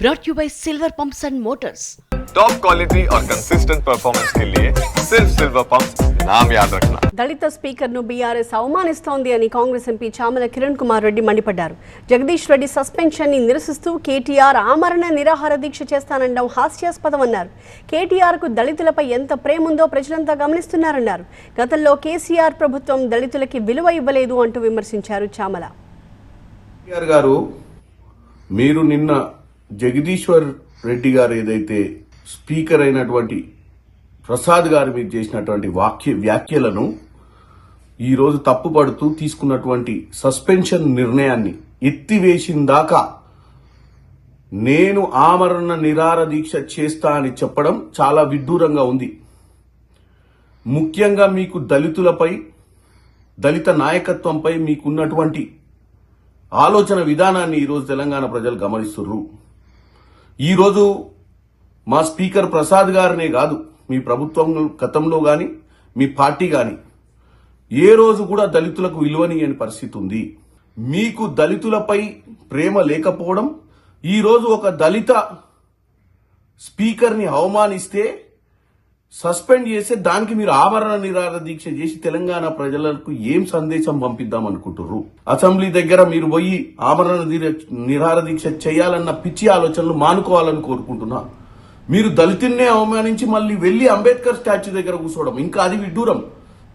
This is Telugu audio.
brought you by Silver Pumps and Motors. Top quality और कंसिस्टेंट परफॉर्मेंस के लिए सिर्फ सिल्वर पंप्स नाम याद रखना. దళిత స్పీకర్ను బీఆర్ఎస్ అవమానిస్తోంది అని కాంగ్రెస్ ఎంపీ చామల కిరణ్ కుమార్ రెడ్డి మండిపడ్డారు. జగదీష్ రెడ్డి సస్పెన్షన్ ని నిరసిస్తూ కేటీఆర్ ఆమరణ నిరాహార దీక్ష చేస్తానడం హాస్యాస్పదమన్నారు. కేటీఆర్ కు దళితులపై ఎంత ప్రేమ ఉందో ప్రజలంతా గమనిస్తున్నారన్నారు. గతంలో కేసీఆర్ ప్రభుత్వం దళితులకి విలువ ఇవ్వలేదు అంటూ విమర్శించారు చామల. కేటీఆర్ గారు, మీరు నిన్న జగదీశ్వర్ రెడ్డి గారు ఏదైతే స్పీకర్ అయినటువంటి ప్రసాద్ గారి మీద చేసినటువంటి వ్యాఖ్యలను ఈరోజు తప్పుపడుతూ తీసుకున్నటువంటి సస్పెన్షన్ నిర్ణయాన్ని ఎత్తివేసిన దాకా నేను ఆమరణ నిరాహార దీక్ష చేస్తా అని చెప్పడం చాలా విడ్డూరంగా ఉంది. ముఖ్యంగా మీకు దళితులపై, దళిత నాయకత్వంపై మీకున్నటువంటి ఆలోచన విధానాన్ని ఈరోజు తెలంగాణ ప్రజలు గమనిస్తున్నారు. ఈరోజు మా స్పీకర్ ప్రసాద్ గారినే కాదు, మీ ప్రభుత్వం గతంలో కానీ మీ పార్టీ కానీ ఏ రోజు కూడా దళితులకు విలువనియని పరిస్థితి ఉంది. మీకు దళితులపై ప్రేమ లేకపోవడం, ఈరోజు ఒక దళిత స్పీకర్ని అవమానిస్తే సస్పెండ్ చేస్తే దానికి మీరు ఆమరణ నిరాహార దీక్ష చేసి తెలంగాణ ప్రజలకు ఏం సందేశం పంపిద్దాం అనుకుంటున్నారు? అసెంబ్లీ దగ్గర మీరు పోయి ఆమరణ నిరాహార దీక్ష చేయాలన్న పిచ్చి ఆలోచనలు మానుకోవాలని కోరుకుంటున్నా. మీరు దళితున్నే అవమానించి మళ్ళీ వెళ్లి అంబేద్కర్ స్టాచ్యూ దగ్గర కూర్చోవడం ఇంకా అది విడ్డూరం.